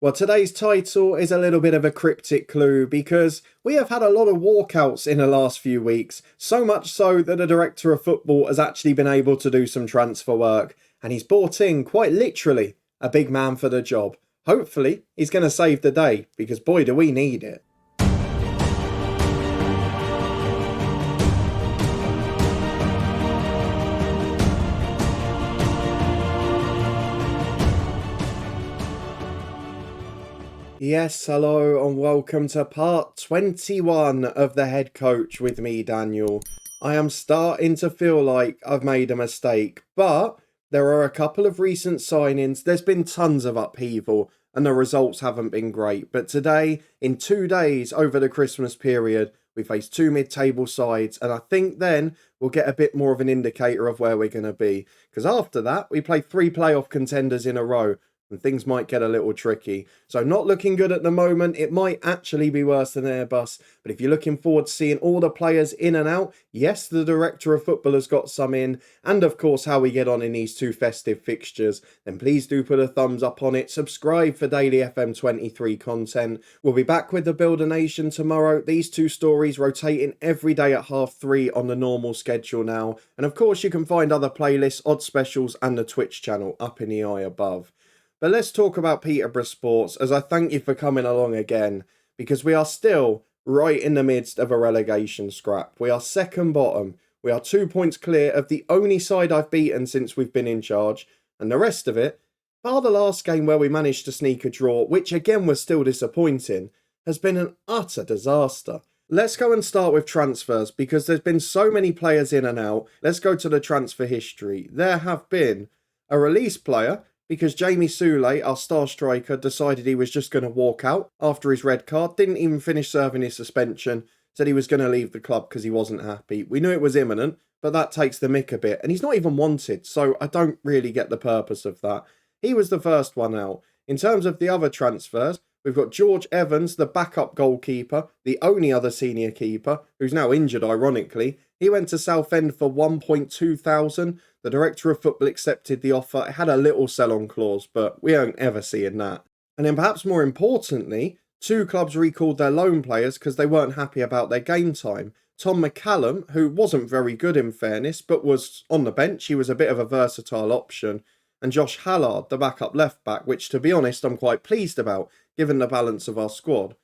Well, today's title is a little bit of a cryptic clue because we have had a lot of walkouts in the last few weeks, so much so that the director of football has actually been able to do some transfer work, and he's brought in, quite literally, a big man for the job. Hopefully, he's going to save the day, because boy do we need it. Yes, hello and welcome to part 21 of the Head Coach with me, Daniel. I am starting to feel like I've made a mistake, but there are a couple of recent signings. There's been tons of upheaval and the results haven't been great. But today, in 2 days over the Christmas period, we face two mid-table sides, and I think then we'll get a bit more of an indicator of where we're going to be. Because after that, we play 3 playoff contenders in a row, and things might get a little tricky. So not looking good at the moment. It might actually be worse than Airbus. But if you're looking forward to seeing all the players in and out, yes, the director of football has got some in, and of course how we get on in these 2 festive fixtures, then please do put a thumbs up on it. Subscribe for daily FM23 content. We'll be back with the Builder Nation tomorrow. These 2 stories rotating every day at 3:30 on the normal schedule now. And of course you can find other playlists, odd specials and the Twitch channel up in the eye above. But let's talk about Peterborough Sports, as I thank you for coming along again, because we are still right in the midst of a relegation scrap. We are second bottom. We are 2 points clear of the only side I've beaten since we've been in charge, and the rest of it, bar the last game where we managed to sneak a draw, which again was still disappointing, has been an utter disaster. Let's go and start with transfers, because there's been so many players in and out. Let's go to the transfer history. There have been a release player, because Jamie Soulé, our star striker, decided he was just going to walk out after his red card, didn't even finish serving his suspension, said he was going to leave the club because he wasn't happy. We knew it was imminent, but that takes the mick a bit, and he's not even wanted, so I don't really get the purpose of that. He was the first one out. In terms of the other transfers, we've got George Evans, the backup goalkeeper, the only other senior keeper, who's now injured ironically. He went to Southend for 1.2 thousand. The director of football accepted the offer. It had a little sell-on clause, but we aren't ever seeing that. And then perhaps more importantly, 2 clubs recalled their loan players because they weren't happy about their game time. Tom McCallum, who wasn't very good in fairness, but was on the bench. He was a bit of a versatile option. And Josh Hallard, the backup left-back, which to be honest I'm quite pleased about, given the balance of our squad.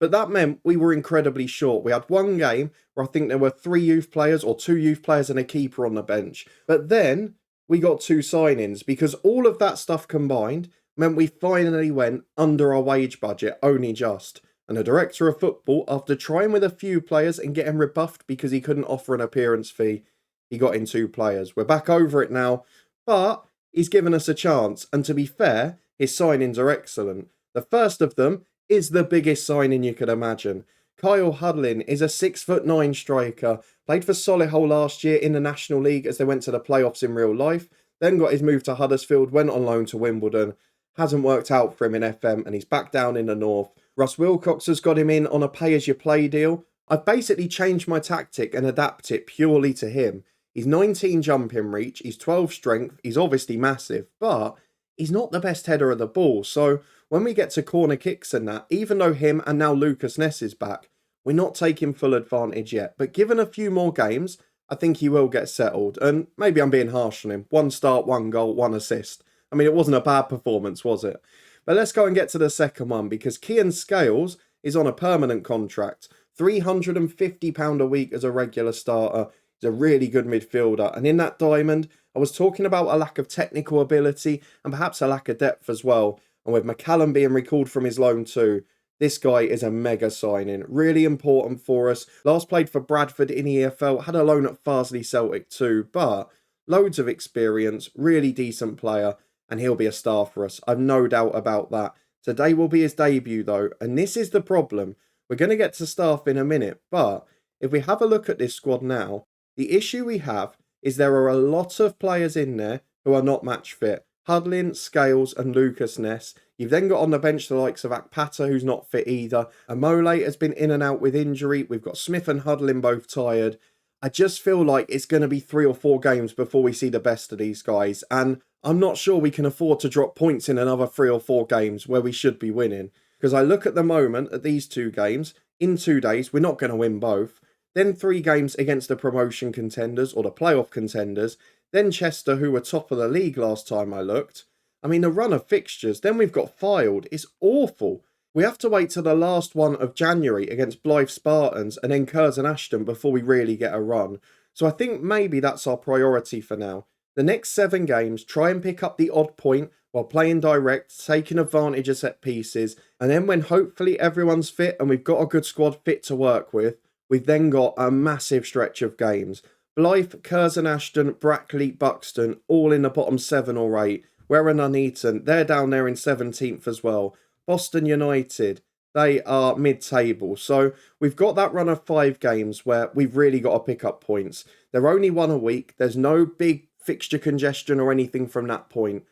But that meant we were incredibly short. We had one game where I think there were 3 youth players or 2 youth players and a keeper on the bench. But then we got 2 signings, because all of that stuff combined meant we finally went under our wage budget, only just. And the director of football, after trying with a few players and getting rebuffed because he couldn't offer an appearance fee, he got in 2 players. We're back over it now, but he's given us a chance. And to be fair, his signings are excellent. The first of them is the biggest signing you could imagine. Kyle Hudlin is a 6'9" striker, played for Solihull last year in the National League as they went to the playoffs in real life, then got his move to Huddersfield, went on loan to Wimbledon, hasn't worked out for him in FM and he's back down in the north. Russ Wilcox has got him in on a pay-as-you-play deal. I've basically changed my tactic and adapt it purely to him. He's 19 jumping reach, he's 12 strength, he's obviously massive, but he's not the best header of the ball, so when we get to corner kicks and that, even though him and now Lucas Ness is back, we're not taking full advantage yet. But given a few more games, I think he will get settled. And maybe I'm being harsh on him. 1 start, 1 goal, 1 assist. I mean, it wasn't a bad performance, was it? But let's go and get to the second one, because Kian Scales is on a permanent contract. £350 a week as a regular starter. He's a really good midfielder. And in that diamond, I was talking about a lack of technical ability and perhaps a lack of depth as well. And with McCallum being recalled from his loan too, this guy is a mega signing. Really important for us. Last played for Bradford in the EFL, had a loan at Farsley Celtic too, but loads of experience, really decent player, and he'll be a star for us. I've no doubt about that. Today will be his debut though, and this is the problem. We're going to get to staff in a minute, but if we have a look at this squad now, the issue we have is there are a lot of players in there who are not match fit. Hudlin, Scales and Lucas Ness. You've then got on the bench the likes of Akpata, who's not fit either. Amole has been in and out with injury. We've got Smith and Hudlin both tired. I just feel like it's going to be 3 or 4 games before we see the best of these guys. And I'm not sure we can afford to drop points in another 3 or 4 games where we should be winning. Because I look at the moment at these 2 games, in 2 days, we're not going to win both. Then 3 games against the promotion contenders or the playoff contenders. Then Chester, who were top of the league last time I looked. I mean, the run of fixtures, then we've got Fylde. It's awful. We have to wait till the last one of January against Blythe Spartans and then Curzon Ashton before we really get a run. So I think maybe that's our priority for now. The next 7 games, try and pick up the odd point while playing direct, taking advantage of set pieces, and then when hopefully everyone's fit and we've got a good squad fit to work with, we've then got a massive stretch of games. Blythe, Curzon Ashton, Brackley, Buxton, all in the bottom 7 or 8. We're in Nuneaton, they're down there in 17th as well. Boston United, they are mid-table. So we've got that run of 5 games where we've really got to pick up points. They're only 1 a week. There's no big fixture congestion or anything from that point.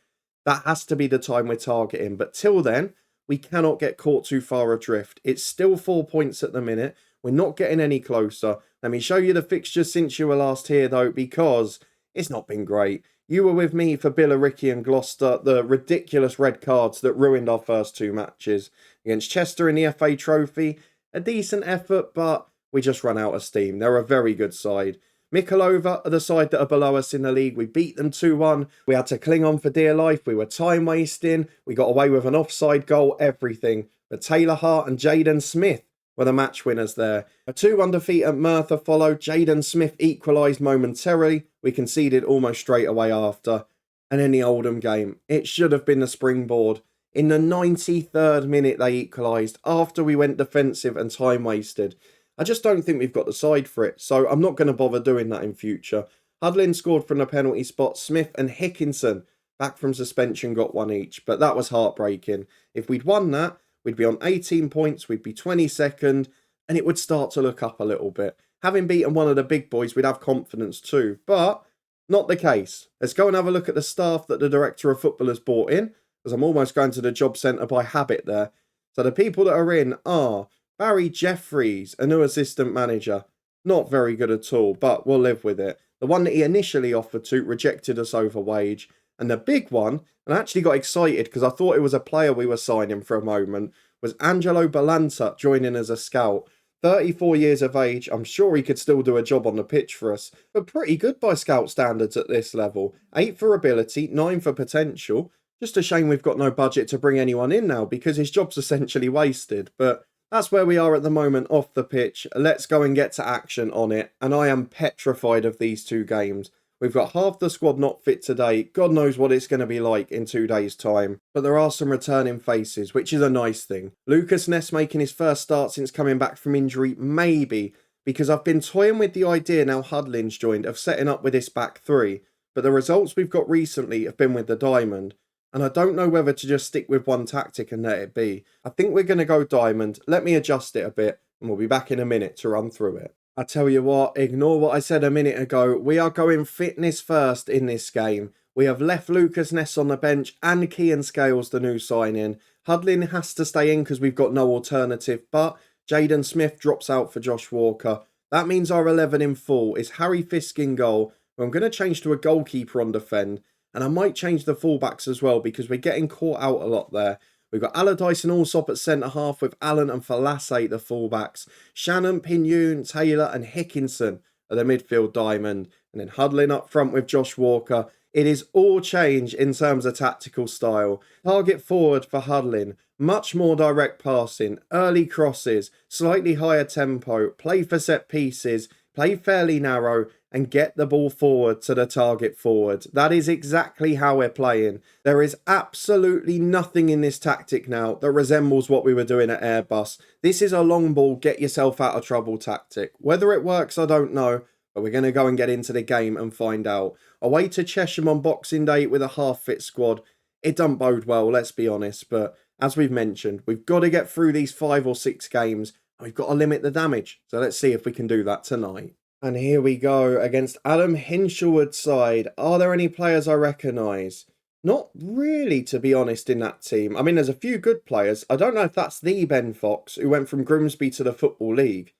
That has to be the time we're targeting. But till then, we cannot get caught too far adrift. It's still 4 points at the minute. We're not getting any closer. Let me show you the fixtures since you were last here, though, because it's not been great. You were with me for Billericay and Gloucester, the ridiculous red cards that ruined our first 2 matches. Against Chester in the FA Trophy, a decent effort, but we just run out of steam. They're a very good side. Mikolova are the side that are below us in the league. We beat them 2-1. We had to cling on for dear life. We were time wasting. We got away with an offside goal, everything. But Taylor Hart and Jaden Smith were the match winners there. A 2-1 defeat at Merthyr followed. Jaden Smith equalised momentarily. We conceded almost straight away after. And in the Oldham game, it should have been the springboard. In the 93rd minute, they equalised after we went defensive and time wasted. I just don't think we've got the side for it, so I'm not going to bother doing that in future. Hudlin scored from the penalty spot. Smith and Hickinson, back from suspension, got 1 each, but that was heartbreaking. If we'd won that, we'd be on 18 points, we'd be 22nd, and it would start to look up a little bit. Having beaten one of the big boys, we'd have confidence too, but not the case. Let's go and have a look at the staff that the Director of Football has brought in, because I'm almost going to the job centre by habit there. So the people that are in are Barry Jeffries, a new assistant manager. Not very good at all, but we'll live with it. The one that he initially offered to rejected us over wage. And the big one, and I actually got excited because I thought it was a player we were signing for a moment, was Angelo Balanta joining as a scout. 34 years of age, I'm sure he could still do a job on the pitch for us, but pretty good by scout standards at this level. 8 for ability, 9 for potential. Just a shame we've got no budget to bring anyone in now because his job's essentially wasted, but that's where we are at the moment off the pitch. Let's go and get to action on it. And I am petrified of these 2 games. We've got half the squad not fit today. God knows what it's going to be like in 2 days' time. But there are some returning faces, which is a nice thing. Lucas Ness making his first start since coming back from injury, maybe. Because I've been toying with the idea now Hudlin's joined of setting up with this back 3. But the results we've got recently have been with the Diamond. And I don't know whether to just stick with one tactic and let it be. I think we're going to go Diamond. Let me adjust it a bit and we'll be back in a minute to run through it. I tell you what, ignore what I said a minute ago. We are going fitness first in this game. We have left Lucas Ness on the bench and Kean Scales, the new signing. Hudlin has to stay in because we've got no alternative, but Jaden Smith drops out for Josh Walker. That means our 11 in full is Harry Fisk in goal. I'm going to change to a goalkeeper on defend. And I might change the fullbacks as well because we're getting caught out a lot there. We've got Allardyce and Allsop at centre-half with Allen and Falasse the fullbacks. Shannon, Pignoon, Taylor and Hickinson are the midfield diamond. And then Hudlin up front with Josh Walker. It is all change in terms of tactical style. Target forward for Hudlin. Much more direct passing, early crosses, slightly higher tempo, play for set pieces, play fairly narrow, and get the ball forward to the target forward. That is exactly how we're playing. There is absolutely nothing in this tactic now that resembles what we were doing at Airbus. This is a long ball, get yourself out of trouble tactic. Whether it works, I don't know, but we're going to go and get into the game and find out. Away to Chesham on Boxing Day with a half-fit squad. It don't bode well, let's be honest, but as we've mentioned, we've got to get through these 5 or 6 games, and we've got to limit the damage. So let's see if we can do that tonight. And here we go against Adam Hinshelwood's side. Are there any players I recognise? Not really, to be honest, in that team. I mean, there's a few good players. I don't know if that's the Ben Fox who went from Grimsby to the Football League.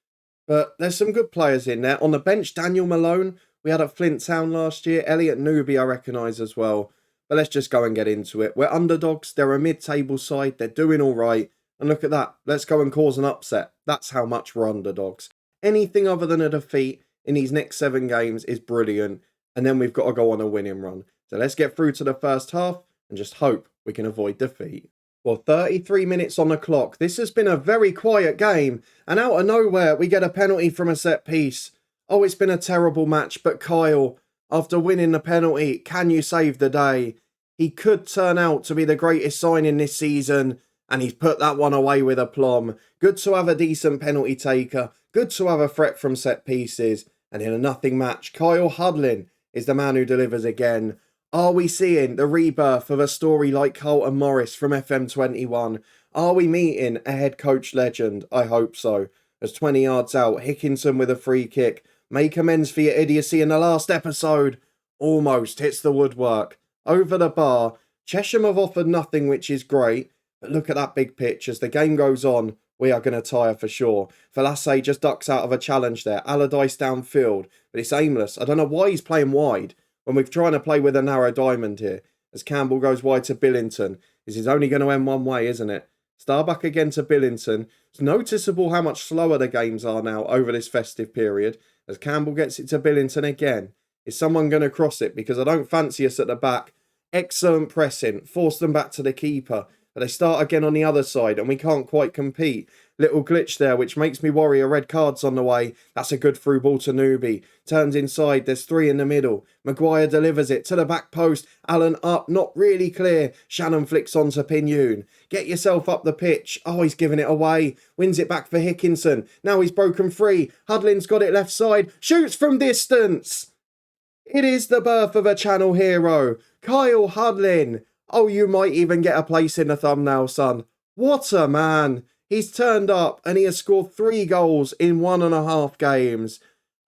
But there's some good players in there. On the bench, Daniel Malone, we had at Flint Town last year. Elliot Newby I recognise as well. But let's just go and get into it. We're underdogs. They're a mid-table side. They're doing all right. And look at that. Let's go and cause an upset. That's how much we're underdogs. Anything other than a defeat in these next 7 games is brilliant. And then we've got to go on a winning run. So let's get through to the first half and just hope we can avoid defeat. Well, 33 minutes on the clock. This has been a very quiet game. And out of nowhere, we get a penalty from a set piece. Oh, it's been a terrible match. But Kyle, after winning the penalty, can you save the day? He could turn out to be the greatest signing this season. And he's put that one away with aplomb. Good to have a decent penalty taker. Good to have a threat from set pieces. And in a nothing match, Kyle Hudlin is the man who delivers again. Are we seeing the rebirth of a story like Carlton Morris from FM21? Are we meeting a head coach legend? I hope so. As 20 yards out, Hickinson with a free kick. Make amends for your idiocy in the last episode. Almost hits the woodwork. Over the bar. Chesham have offered nothing, which is great. But look at that big pitch. As the game goes on, we are going to tire for sure. Verlasse just ducks out of a challenge there. Allardyce downfield. But it's aimless. I don't know why he's playing wide when we're trying to play with a narrow diamond here. As Campbell goes wide to Billington. This is only going to end one way, isn't it? Starbuck again to Billington. It's noticeable how much slower the games are now over this festive period. As Campbell gets it to Billington again. Is someone going to cross it? Because I don't fancy us at the back. Excellent pressing. Force them back to the keeper. But they start again on the other side and we can't quite compete. Little glitch there, which makes me worry a red card's on the way. That's a good through ball to Newby. Turns inside, there's 3 in the middle. Maguire delivers it to the back post. Allen up, not really clear. Shannon flicks on to Pignoon. Get yourself up the pitch. Oh, he's given it away. Wins it back for Hickinson. Now he's broken free. Hudlin's got it left side. Shoots from distance. It is the birth of a channel hero. Kyle Hudlin. Oh, you might even get a place in the thumbnail, son. What a man. He's turned up and he has scored 3 goals in 1.5 games.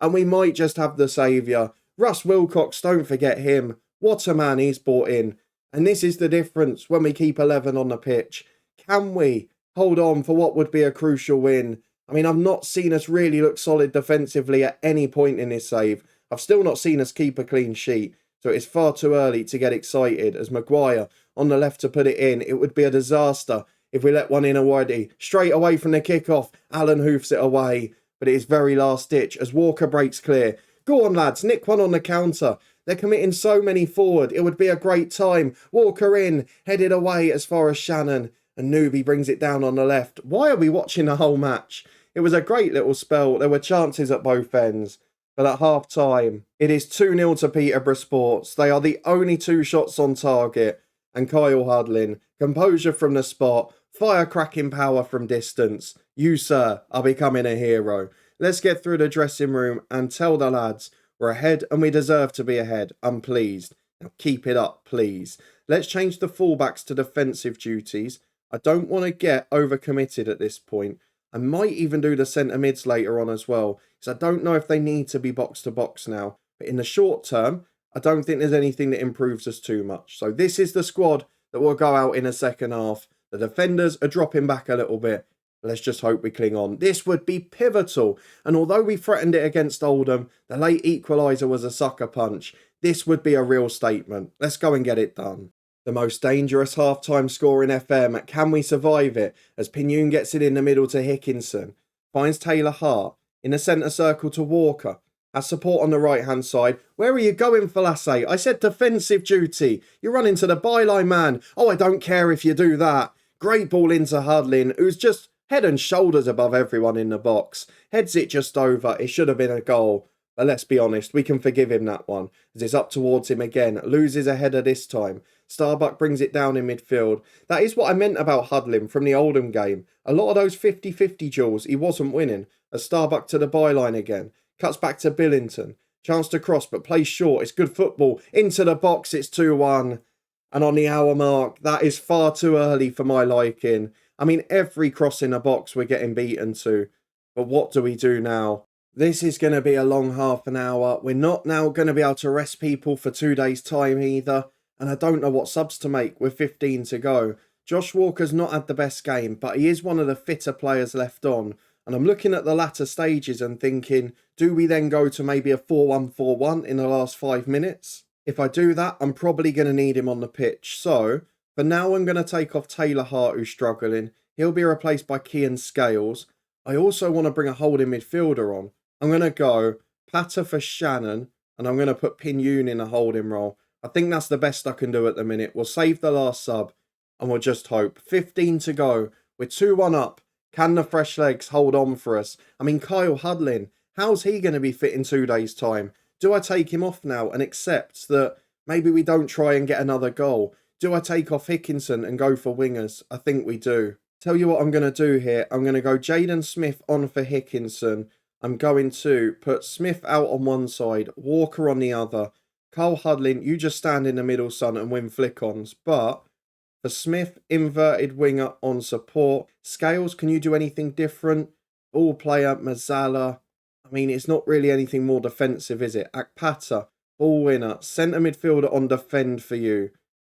And we might just have the saviour. Russ Wilcox, don't forget him. What a man he's brought in. And this is the difference when we keep 11 on the pitch. Can we hold on for what would be a crucial win? I mean, I've not seen us really look solid defensively at any point in this save. I've still not seen us keep a clean sheet. So it's far too early to get excited. As Maguire on the left to put it in. It would be a disaster if we let one in already. Straight away from the kickoff. Allen hoofs it away. But it is very last ditch as Walker breaks clear. Go on, lads. Nick one on the counter. They're committing so many forward. It would be a great time. Walker in. Headed away as far as Shannon. And Newby brings it down on the left. Why are we watching the whole match? It was a great little spell. There were chances at both ends. But at half time, it is 2-0 to Peterborough Sports. They are the only 2 shots on target. And Kyle Hudlin, composure from the spot, firecracking power from distance. You, sir, are becoming a hero. Let's get through the dressing room and tell the lads we're ahead and we deserve to be ahead. I'm pleased. Now keep it up, please. Let's change the fullbacks to defensive duties. I don't want to get overcommitted at this point. I might even do the centre mids later on as well, because I don't know if they need to be box to box now. But in the short term, I don't think there's anything that improves us too much. So this is the squad that will go out in the second half. The defenders are dropping back a little bit. Let's just hope we cling on. This would be pivotal. And although we threatened it against Oldham, the late equaliser was a sucker punch. This would be a real statement. Let's go and get it done. The most dangerous half-time score in FM. Can we survive it? As Pignoon gets it in the middle to Hickinson. Finds Taylor Hart. In the centre circle to Walker. Has support on the right-hand side. Where are you going, Verlasse? I said defensive duty. You're running to the byline, man. Oh, I don't care if you do that. Great ball into Hudlin, who's just head and shoulders above everyone in the box. Heads it just over. It should have been a goal. But let's be honest, we can forgive him that one. As it's up towards him again. Loses a header this time. Starbuck brings it down in midfield. That is what I meant about Hudlin from the Oldham game. A lot of those 50-50 duels he wasn't winning. As Starbuck to the byline again. Cuts back to Billington. Chance to cross but plays short. It's good football. Into the box. It's 2-1. And on the hour mark, that is far too early for my liking. I mean, every cross in the box we're getting beaten to. But what do we do now? This is going to be a long half an hour. We're not now going to be able to rest people for 2 days' time either. And I don't know what subs to make with 15 to go. Josh Walker's not had the best game, but he is one of the fitter players left on. And I'm looking at the latter stages and thinking, do we then go to maybe a 4-1-4-1 in the last 5 minutes? If I do that, I'm probably going to need him on the pitch. So, for now, I'm going to take off Taylor Hart, who's struggling. He'll be replaced by Kean Scales. I also want to bring a holding midfielder on. I'm going to go Patter for Shannon, and I'm going to put Pin-Yoon in a holding role. I think that's the best I can do at the minute. We'll save the last sub, and we'll just hope. 15 to go. We're 2-1 up. Can the fresh legs hold on for us? I mean, Kyle Hudlin, how's he going to be fit in 2 days' time? Do I take him off now and accept that maybe we don't try and get another goal? Do I take off Hickinson and go for wingers? I think we do. Tell you what I'm going to do here. I'm going to go Jaden Smith on for Hickinson. I'm going to put Smith out on one side, Walker on the other. Kyle Hudlin, you just stand in the middle, son, and win flick-ons. But for Smith, inverted winger on support. Scales, can you do anything different? Ball player, Mazzala. I mean, it's not really anything more defensive, is it? Akpata, ball winner. Centre midfielder on defend for you.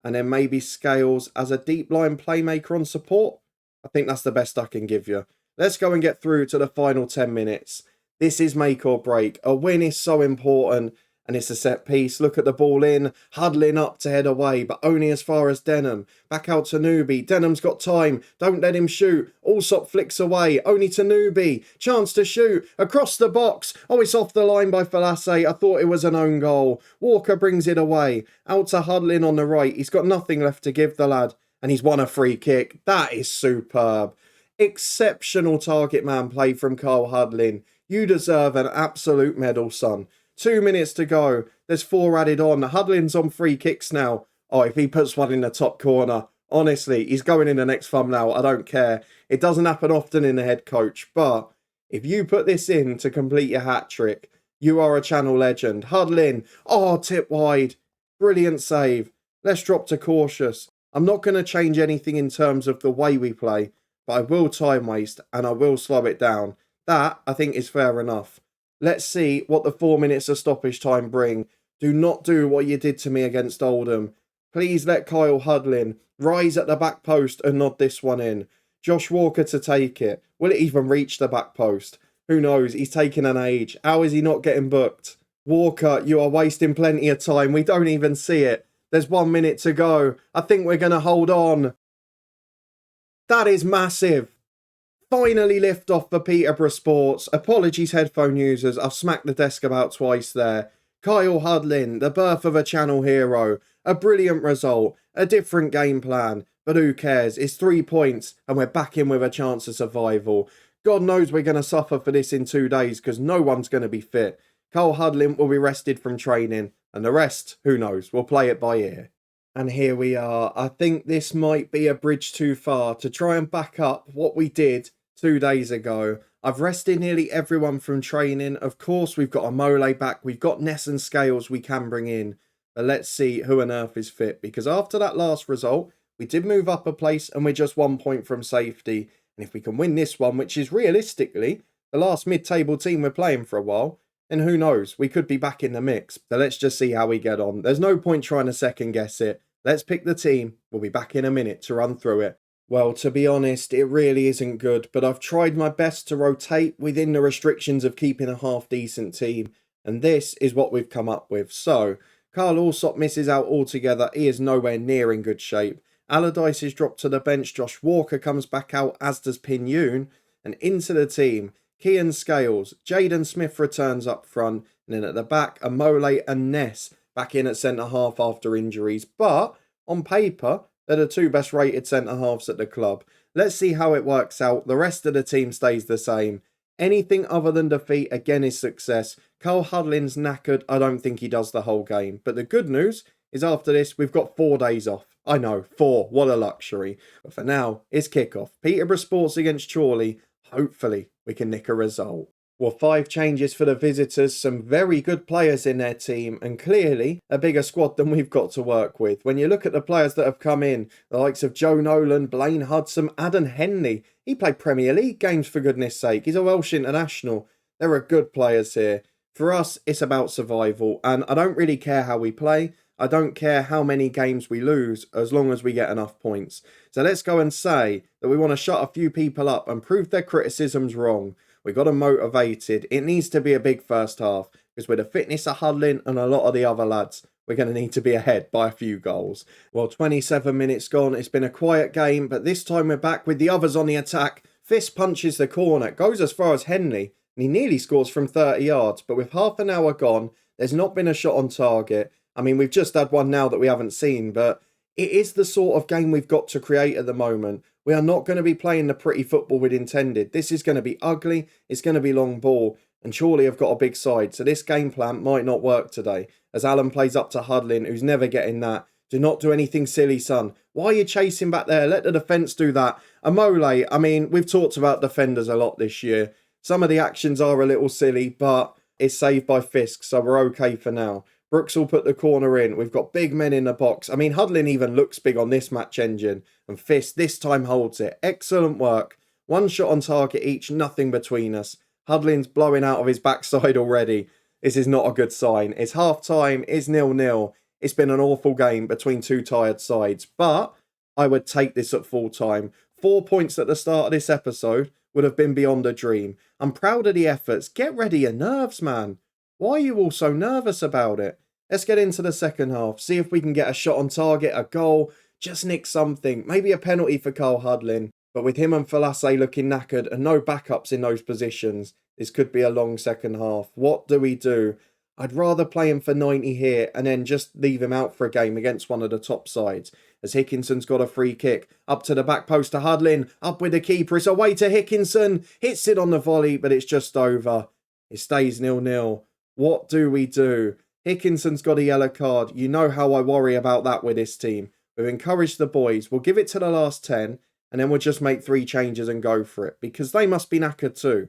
And then maybe Scales as a deep line playmaker on support. I think that's the best I can give you. Let's go and get through to the final 10 minutes. This is make or break. A win is so important. And it's a set piece. Look at the ball in. Huddling up to head away, but only as far as Denham. Back out to Newby. Denham's got time. Don't let him shoot. Allsop flicks away. Only to Newby. Chance to shoot. Across the box. Oh, it's off the line by Falasse. I thought it was an own goal. Walker brings it away. Out to Hudlin on the right. He's got nothing left to give the lad. And he's won a free kick. That is superb. Exceptional target man play from Carl Hudlin. You deserve an absolute medal, son. 2 minutes to go. There's 4 added on. Hudlin's on free kicks now. Oh, if he puts one in the top corner, honestly, he's going in the next thumbnail. I don't care. It doesn't happen often in the head coach. But if you put this in to complete your hat trick, you are a channel legend. Hudlin. Oh, tip wide. Brilliant save. Let's drop to cautious. I'm not going to change anything in terms of the way we play, but I will time waste and I will slow it down. That, I think, is fair enough. Let's see what the 4 minutes of stoppage time bring. Do not do what you did to me against Oldham. Please let Kyle Hudlin rise at the back post and nod this one in. Josh Walker to take it. Will it even reach the back post? Who knows? He's taking an age. How is he not getting booked? Walker, you are wasting plenty of time. We don't even see it. There's 1 minute to go. I think we're going to hold on. That is massive. Finally lift off for Peterborough Sports. Apologies, headphone users. I've smacked the desk about twice there. Kyle Hudlin, the birth of a channel hero. A brilliant result. A different game plan. But who cares? It's 3 points and we're back in with a chance of survival. God knows we're going to suffer for this in 2 days because no one's going to be fit. Kyle Hudlin will be rested from training. And the rest, who knows? We'll play it by ear. And here we are. I think this might be a bridge too far to try and back up what we did 2 days ago. I've rested nearly everyone from training. Of course, we've got a Mole back. We've got Ness and Scales we can bring in. But let's see who on earth is fit. Because after that last result, we did move up a place and we're just 1 point from safety. And if we can win this one, which is realistically the last mid-table team we're playing for a while, then who knows? We could be back in the mix. So let's just see how we get on. There's no point trying to second guess it. Let's pick the team. We'll be back in a minute to run through it. Well, to be honest, it really isn't good, but I've tried my best to rotate within the restrictions of keeping a half-decent team, and this is what we've come up with. So, Carl Allsop misses out altogether. He is nowhere near in good shape. Allardyce is dropped to the bench. Josh Walker comes back out, as does Pin-Yoon, and into the team. Kean Scales, Jaden Smith returns up front, and then at the back, Amole and Ness back in at centre-half after injuries, but on paper, they're the 2 best rated centre-halves at the club. Let's see how it works out. The rest of the team stays the same. Anything other than defeat, again, is success. Carl Hudlin's knackered. I don't think he does the whole game. But the good news is after this, we've got 4 days off. I know, 4. What a luxury. But for now, it's kick-off. Peterborough Sports against Chorley. Hopefully, we can nick a result. Well, 5 changes for the visitors, some very good players in their team, and clearly a bigger squad than we've got to work with. When you look at the players that have come in, the likes of Joe Nolan, Blaine Hudson, Adam Henley, he played Premier League games for goodness sake. He's a Welsh international. There are good players here. For us, it's about survival, and I don't really care how we play. I don't care how many games we lose, as long as we get enough points. So let's go and say that we want to shut a few people up and prove their criticisms wrong. We got them motivated. It needs to be a big first half because with the fitness of Hudlin and a lot of the other lads, we're going to need to be ahead by a few goals. Well, 27 minutes gone. It's been a quiet game, but this time we're back with the others on the attack. Fist punches the corner, goes as far as Henley, and he nearly scores from 30 yards. But with half an hour gone, there's not been a shot on target. I mean, we've just had one now that we haven't seen, but it is the sort of game we've got to create at the moment. We are not going to be playing the pretty football we'd intended. This is going to be ugly. It's going to be long ball. And Chorley have got a big side, so this game plan might not work today. As Alan plays up to Hudlin, who's never getting that. Do not do anything silly, son. Why are you chasing back there? Let the defence do that. Amole, I mean, we've talked about defenders a lot this year. Some of the actions are a little silly, but it's saved by Fisk, so we're okay for now. Brooks will put the corner in. We've got big men in the box. I mean, Hudlin even looks big on this match engine. And Fisk this time holds it. Excellent work. One shot on target each, nothing between us. Hudlin's blowing out of his backside already. This is not a good sign. It's half time. It's 0-0. It's been an awful game between two tired sides. But I would take this at full time. 4 points at the start of this episode would have been beyond a dream. I'm proud of the efforts. Get ready your nerves, man. Why are you all so nervous about it? Let's get into the second half. See if we can get a shot on target, a goal. Just nick something. Maybe a penalty for Carl Hudlin. But with him and Falasse looking knackered and no backups in those positions, this could be a long second half. What do we do? I'd rather play him for 90 here and then just leave him out for a game against one of the top sides. As Hickinson's got a free kick. Up to the back post to Hudlin. Up with the keeper. It's away to Hickinson. Hits it on the volley, but it's just over. It stays 0-0. What do we do? Hickinson's got a yellow card. You know how I worry about that with this team. We've encouraged the boys. We'll give it to the last 10. And then we'll just make 3 changes and go for it. Because they must be knackered too.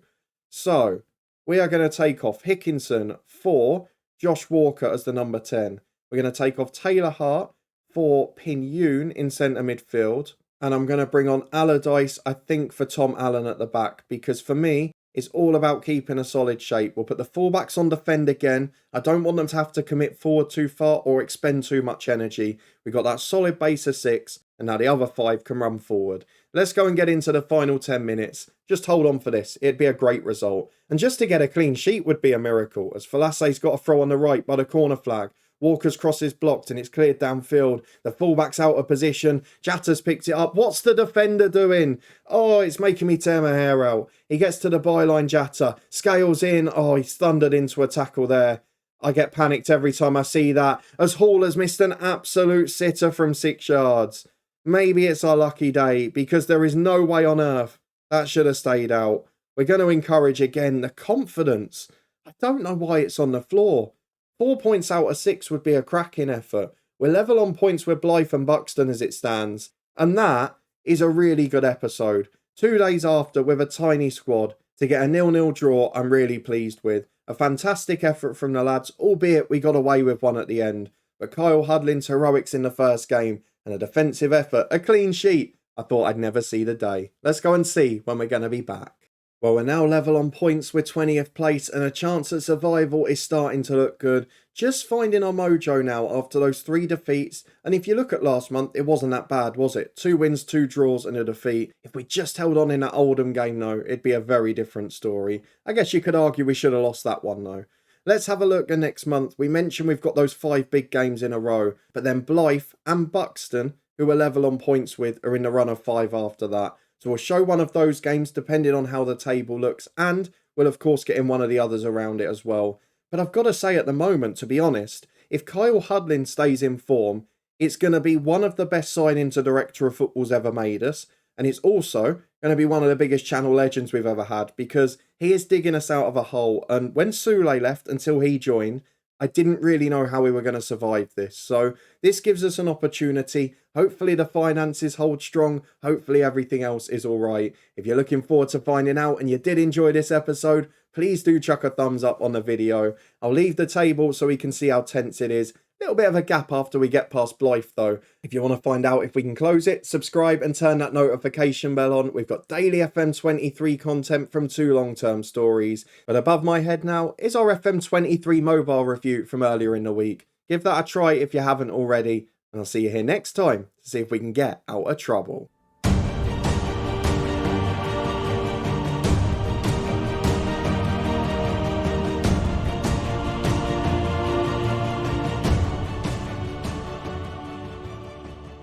So, we are going to take off Hickinson for Josh Walker as the number 10. We're going to take off Taylor Hart for Pin Yoon in centre midfield. And I'm going to bring on Allardyce, I think, for Tom Allen at the back. Because for me, it's all about keeping a solid shape. We'll put the fullbacks on defend again. I don't want them to have to commit forward too far or expend too much energy. We've got that solid base of 6. And now the other 5 can run forward. Let's go and get into the final 10 minutes. Just hold on for this. It'd be a great result. And just to get a clean sheet would be a miracle. As Falasse's got a throw on the right by the corner flag. Walker's cross is blocked and it's cleared downfield. The fullback's out of position. Jatta's picked it up. What's the defender doing? Oh, it's making me tear my hair out. He gets to the byline, Jatta. Scales in. Oh, he's thundered into a tackle there. I get panicked every time I see that. As Hall has missed an absolute sitter from 6 yards. Maybe it's our lucky day because there is no way on earth that should have stayed out. We're going to encourage again the confidence. I don't know why it's on the floor. 4 points out of 6 would be a cracking effort. We're level on points with Blythe and Buxton as it stands. And that is a really good episode. 2 days after with a tiny squad to get a 0-0 draw I'm really pleased with. A fantastic effort from the lads, albeit we got away with one at the end. But Kyle Hudlin's heroics in the first game and a defensive effort, a clean sheet. I thought I'd never see the day. Let's go and see when we're going to be back. Well, we're now level on points with 20th place and a chance at survival is starting to look good. Just finding our mojo now after those 3 defeats. And if you look at last month, it wasn't that bad, was it? 2 wins, 2 draws and a defeat. If we just held on in that Oldham game though, it'd be a very different story. I guess you could argue we should have lost that one though. Let's have a look at next month. We mentioned we've got those 5 big games in a row. But then Blythe and Buxton, who we're level on points with, are in the run of 5 after that. So we'll show one of those games depending on how the table looks. And we'll of course get in one of the others around it as well. But I've got to say at the moment, to be honest, if Kyle Hudlin stays in form, it's going to be one of the best signings a director of football's ever made us. And it's also going to be one of the biggest channel legends we've ever had because he is digging us out of a hole. And when Sule left until he joined, I didn't really know how we were going to survive this. So this gives us an opportunity. Hopefully the finances hold strong. Hopefully everything else is all right. If you're looking forward to finding out and you did enjoy this episode, please do chuck a thumbs up on the video. I'll leave the table so we can see how tense it is. Little bit of a gap after we get past Blythe though. If you want to find out if we can close it, subscribe and turn that notification bell on. We've got daily FM23 content from 2 long-term stories. But above my head now is our FM23 mobile review from earlier in the week. Give that a try if you haven't already. And I'll see you here next time to see if we can get out of trouble.